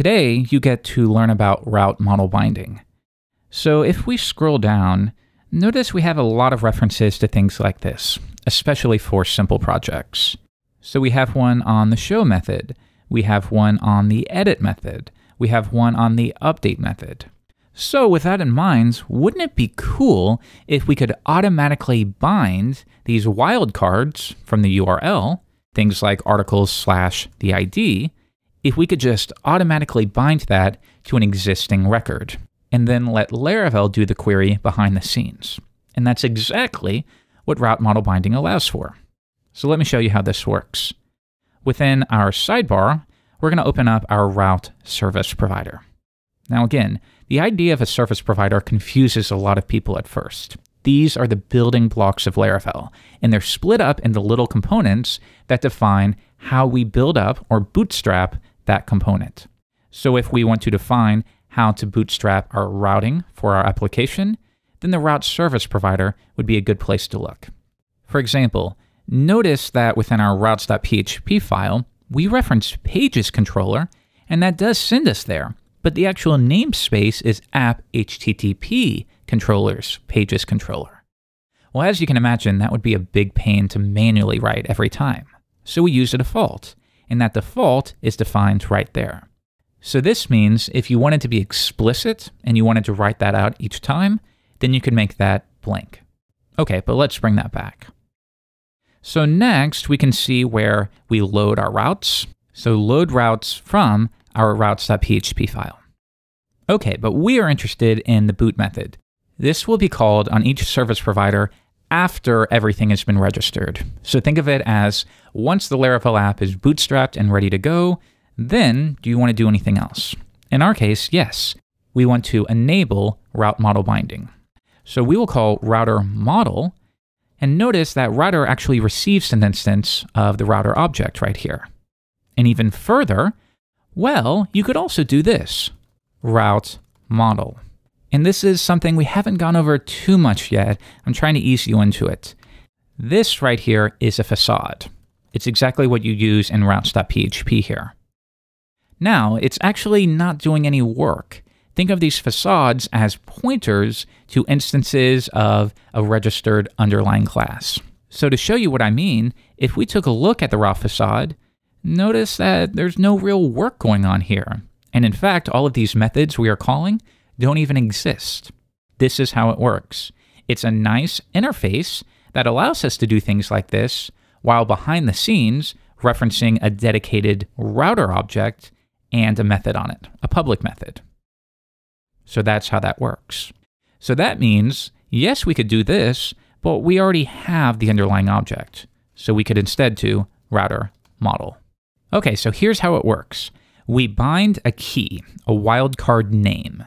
Today, you get to learn about route model binding. So if we scroll down, notice we have a lot of references to things like this, especially for simple projects. So we have one on the show method, we have one on the edit method, we have one on the update method. So with that in mind, wouldn't it be cool if we could automatically bind these wildcards from the URL, things like articles/the ID, if we could just automatically bind that to an existing record, and then let Laravel do the query behind the scenes. And that's exactly what route model binding allows for. So let me show you how this works. Within our sidebar, we're going to open up our route service provider. Now again, the idea of a service provider confuses a lot of people at first. These are the building blocks of Laravel, and they're split up into little components that define how we build up or bootstrap that component. So if we want to define how to bootstrap our routing for our application, then the route service provider would be a good place to look. For example, notice that within our routes.php file, we reference pages controller, and that does send us there, but the actual namespace is app HTTP controllers pages controller. Well, as you can imagine, that would be a big pain to manually write every time. So we use a default, and that default is defined right there. So this means if you wanted to be explicit and you wanted to write that out each time, then you could make that blank. Okay, but let's bring that back. So next, we can see where we load our routes. So load routes from our routes.php file. Okay, but we are interested in the boot method. This will be called on each service provider after everything has been registered. So think of it as once the Laravel app is bootstrapped and ready to go, then do you want to do anything else? In our case, yes, we want to enable route model binding. So we will call router model, and notice that router actually receives an instance of the router object right here. And even further, well, you could also do this, route model. And this is something we haven't gone over too much yet. I'm trying to ease you into it. This right here is a facade. It's exactly what you use in routes.php here. Now, it's actually not doing any work. Think of these facades as pointers to instances of a registered underlying class. So to show you what I mean, if we took a look at the route facade, notice that there's no real work going on here. And in fact, all of these methods we are calling don't even exist. This is how it works. It's a nice interface that allows us to do things like this, while behind the scenes referencing a dedicated router object and a method on it, a public method. So that's how that works. So that means, yes, we could do this, but we already have the underlying object. So we could instead do router model. Okay, so here's how it works. We bind a key, a wildcard name.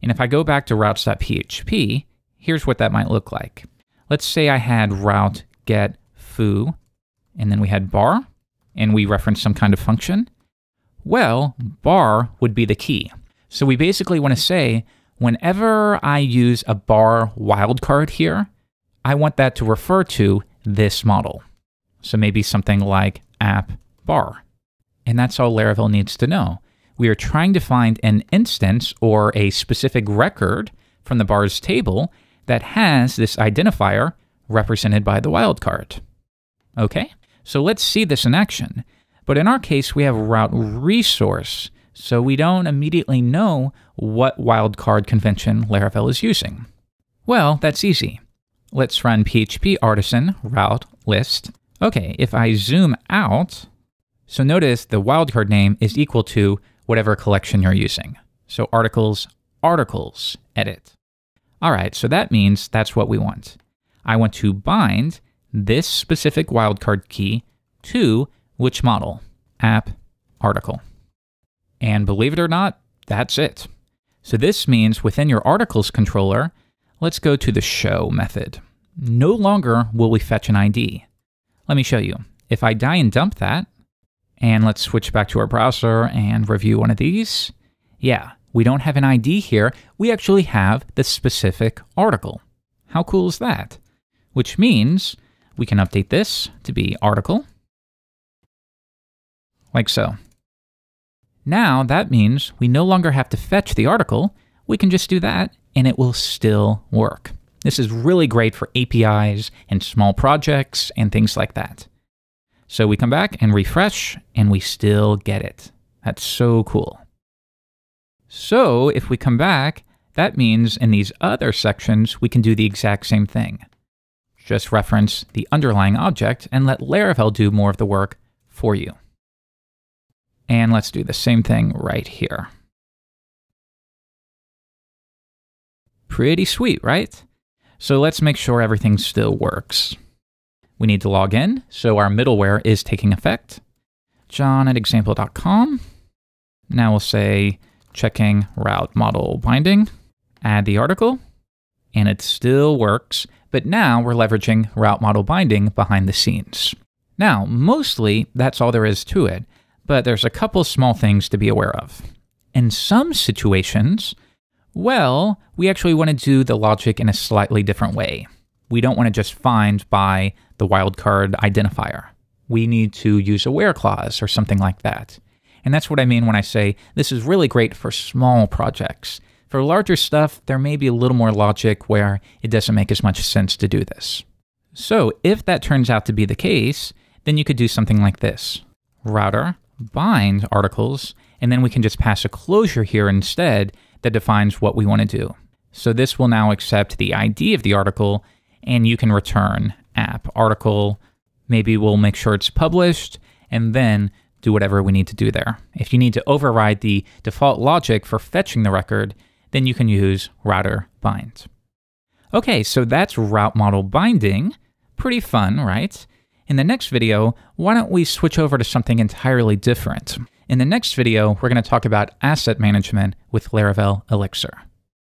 And if I go back to routes.php, here's what that might look like. Let's say I had route get foo, and then we had bar, and we referenced some kind of function. Well, bar would be the key. So we basically want to say, whenever I use a bar wildcard here, I want that to refer to this model. So maybe something like app bar. And that's all Laravel needs to know. We are trying to find an instance or a specific record from the bars table that has this identifier represented by the wildcard. Okay, so let's see this in action. But in our case, we have route resource, so we don't immediately know what wildcard convention Laravel is using. Well, that's easy. Let's run php artisan route list. Okay, if I zoom out, so notice the wildcard name is equal to whatever collection you're using. So articles, edit. All right, so that means that's what we want. I want to bind this specific wildcard key to which model? App article. And believe it or not, that's it. So this means within your articles controller, let's go to the show method. No longer will we fetch an ID. Let me show you. If I die and dump that, and let's switch back to our browser and review one of these. Yeah, we don't have an ID here. We actually have the specific article. How cool is that? Which means we can update this to be article, like so. Now that means we no longer have to fetch the article. We can just do that and it will still work. This is really great for APIs and small projects and things like that. So we come back and refresh and we still get it. That's so cool. So if we come back, that means in these other sections, we can do the exact same thing. Just reference the underlying object and let Laravel do more of the work for you. And let's do the same thing right here. Pretty sweet, right? So let's make sure everything still works. We need to log in, so our middleware is taking effect. john@example.com. Now we'll say checking route model binding, add the article, and it still works, but now we're leveraging route model binding behind the scenes. Now, mostly that's all there is to it, but there's a couple small things to be aware of. In some situations, well, we actually want to do the logic in a slightly different way. We don't want to just find by the wildcard identifier. We need to use a where clause or something like that. And that's what I mean when I say this is really great for small projects. For larger stuff, there may be a little more logic where it doesn't make as much sense to do this. So if that turns out to be the case, then you could do something like this. Router bind articles, and then we can just pass a closure here instead that defines what we want to do. So this will now accept the ID of the article, and you can return app article. Maybe we'll make sure it's published, and then do whatever we need to do there. If you need to override the default logic for fetching the record, then you can use router bind. Okay, so that's route model binding. Pretty fun, right? In the next video, why don't we switch over to something entirely different? In the next video, we're going to talk about asset management with Laravel Elixir.